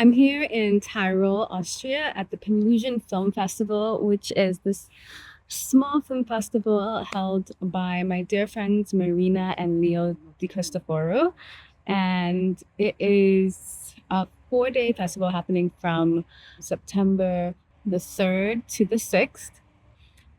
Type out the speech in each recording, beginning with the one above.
I'm here in Tirol, Austria, at the Pillusion Film Festival, which is this small film festival held by my dear friends Marina and Leo Di Cristoforo. And it is a 4-day festival happening from September the 3rd to the 6th.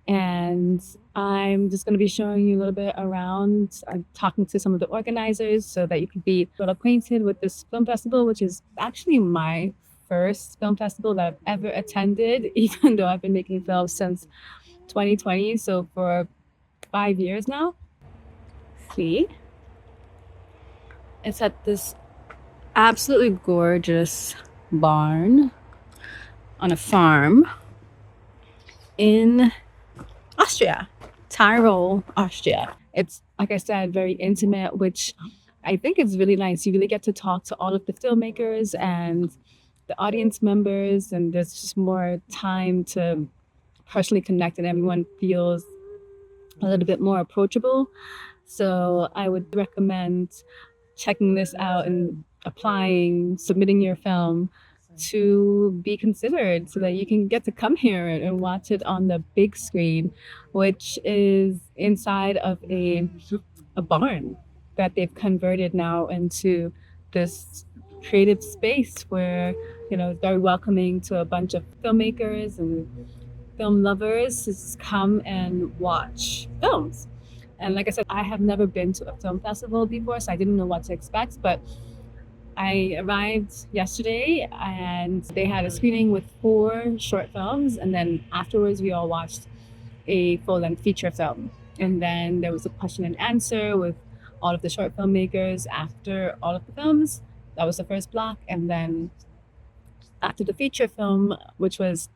And I'm just going to be showing you a little bit around, talking to some of the organizers so that you can be well acquainted with this film festival, which is actually my first film festival that I've ever attended, even though I've been making films since 2020. So for 5 years now. See, it's at this absolutely gorgeous barn on a farm in Austria, Tirol, Austria. It's, like I said, very intimate, which I think is really nice. You really get to talk to all of the filmmakers and the audience members, and there's just more time to personally connect, and everyone feels a little bit more approachable. So I would recommend checking this out and applying, submitting your film to be considered so that you can get to come here and watch it on the big screen, which is inside of a barn that they've converted now into this creative space where, it's very welcoming to a bunch of filmmakers and film lovers to just come and watch films. And like I said, I have never been to a film festival before, so I didn't know what to expect. But I arrived yesterday and they had a screening with 4 short films. And then afterwards, we all watched a full length feature film. And then there was a question and answer with all of the short filmmakers after all of the films. That was the first block. And then after the feature film, which was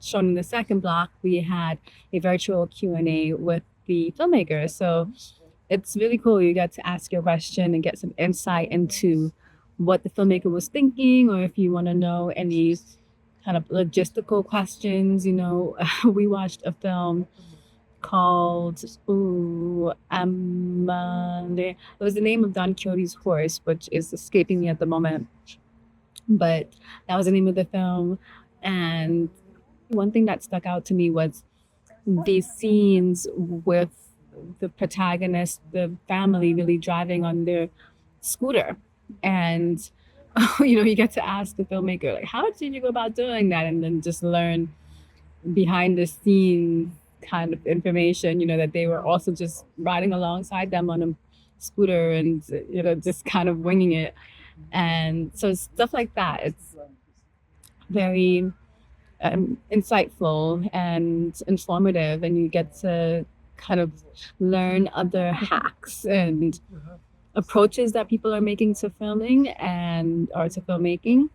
shown in the second block, we had a virtual Q&A with the filmmakers. So it's really cool. You get to ask your question and get some insight into what the filmmaker was thinking, or if you want to know any kind of logistical questions. We watched a film called it was the name of Don Quixote's horse, which is escaping me at the moment, but that was the name of the film. And one thing that stuck out to me was these scenes with the protagonist, the family really driving on their scooter. And you get to ask the filmmaker, like, how did you go about doing that? And then just learn behind the scenes kind of information, that they were also just riding alongside them on a scooter and, just kind of winging it. And so stuff like that. It's very insightful and informative, and you get to kind of learn other hacks and approaches that people are making to filming and or to filmmaking,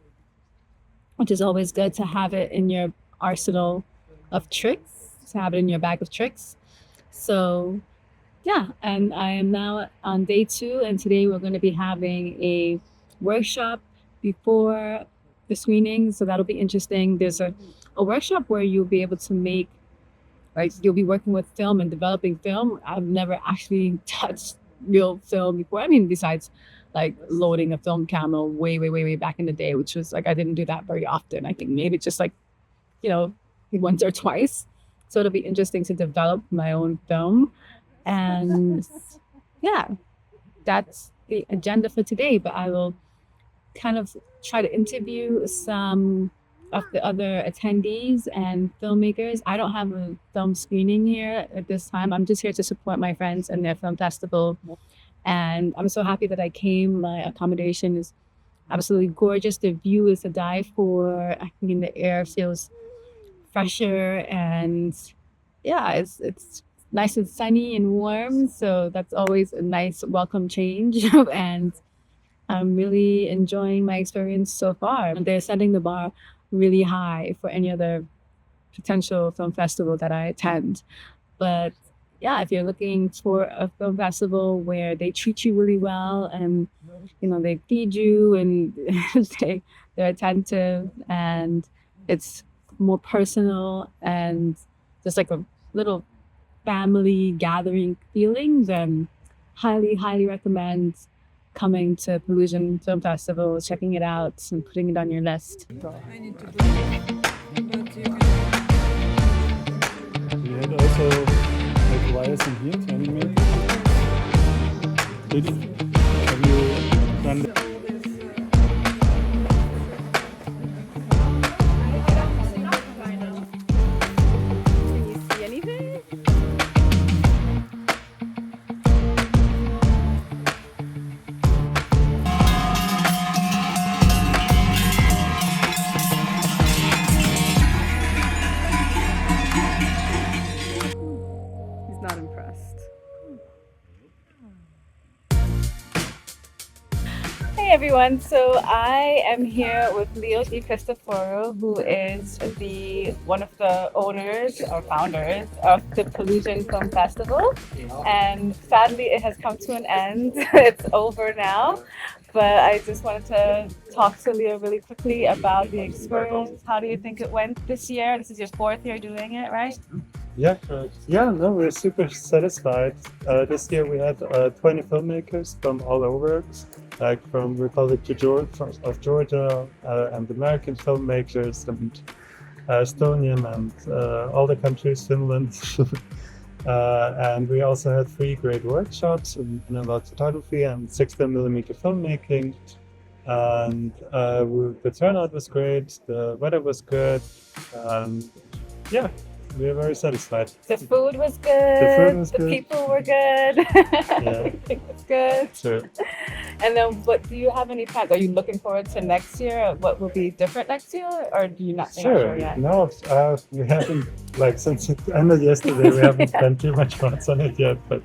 which is always good to have it in your arsenal of tricks, to have it in your bag of tricks. So yeah, and I am now on day 2, and today we're going to be having a workshop before the screening, so that'll be interesting. There's a workshop where you'll be able to make, right, you'll be working with film and developing film. I've never actually touched real film before. I mean, besides like loading a film camera way, way, way, way back in the day, which was like, I didn't do that very often. I think maybe just like, once or twice. So it'll be interesting to develop my own film. And yeah, that's the agenda for today. But I will kind of try to interview some of the other attendees and filmmakers. I don't have a film screening here at this time. I'm just here to support my friends and their film festival. And I'm so happy that I came. My accommodation is absolutely gorgeous. The view is to die for. I mean, the air feels fresher, and yeah, it's nice and sunny and warm. So that's always a nice welcome change. And I'm really enjoying my experience so far. They're setting the bar really high for any other potential film festival that I attend. But yeah, if you're looking for a film festival where they treat you really well and they feed you and they're attentive and it's more personal and just like a little family gathering feeling, then highly, highly recommend coming to Pillusion Film Festival, checking it out, and putting it on your list. I need to breathe, but you can. We had also like wires in here to animate. Have you done that? Can you see anything? He's not impressed. Hey everyone, so I am here with Leo Di Cristoforo, who is one of the owners or founders of the Pillusion Film Festival. And sadly it has come to an end. It's over now. But I just wanted to talk to Leo really quickly about the experience. How do you think it went this year? This is your 4th year doing it, right? Yeah, correct. Yeah, no, we're super satisfied. This year we had 20 filmmakers from all over, like from Republic to Georgia, of Georgia, and American filmmakers, and Estonian, and all the countries, Finland. And we also had 3 great workshops about photography and 16mm filmmaking. And the turnout was great, the weather was good, and yeah, we were very satisfied. The food was good. The food was good. People were good. Yeah. Everything was good. Sure. And then, what do you have any plans? Are you looking forward to next year? What will be different next year, or do you not? You're not sure yet? No, we haven't, like, since it ended yesterday, we haven't spent too much thoughts on it yet, but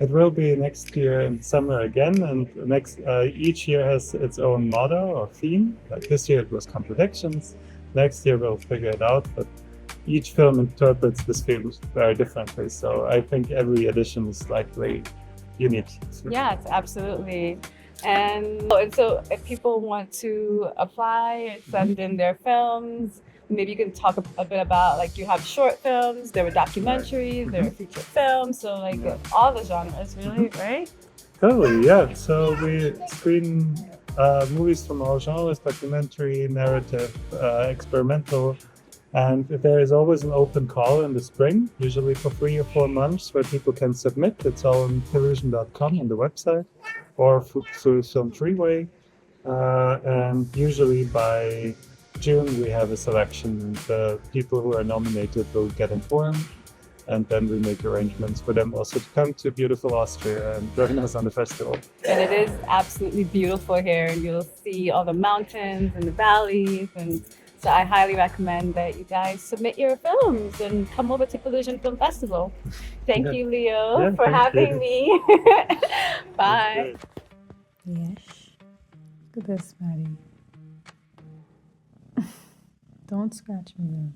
it will be next year in summer again, and each year has its own motto or theme. Like this year it was contradictions. Next year we'll figure it out, but each film interprets this film very differently. So I think every edition is slightly unique. Yes, absolutely. And so if people want to apply, send in their films, maybe you can talk a bit about, like, you have short films, there were documentaries, there were feature films, so like all the genres, really, right? Totally, yeah. So we screen movies from all genres: documentary, narrative, experimental. And there is always an open call in the spring, usually for 3 or 4 months, where people can submit. It's all on pillusion.com on the website, or through Film Freeway. And usually by June we have a selection, and the people who are nominated will get informed, and then we make arrangements for them also to come to beautiful Austria and join us on the festival. And it is absolutely beautiful here, and you'll see all the mountains and the valleys, and so I highly recommend that you guys submit your films and come over to Pillusion Film Festival. Thank you, Leo, for having me. Bye. Yes. Look at this, Maddie. Don't scratch me though.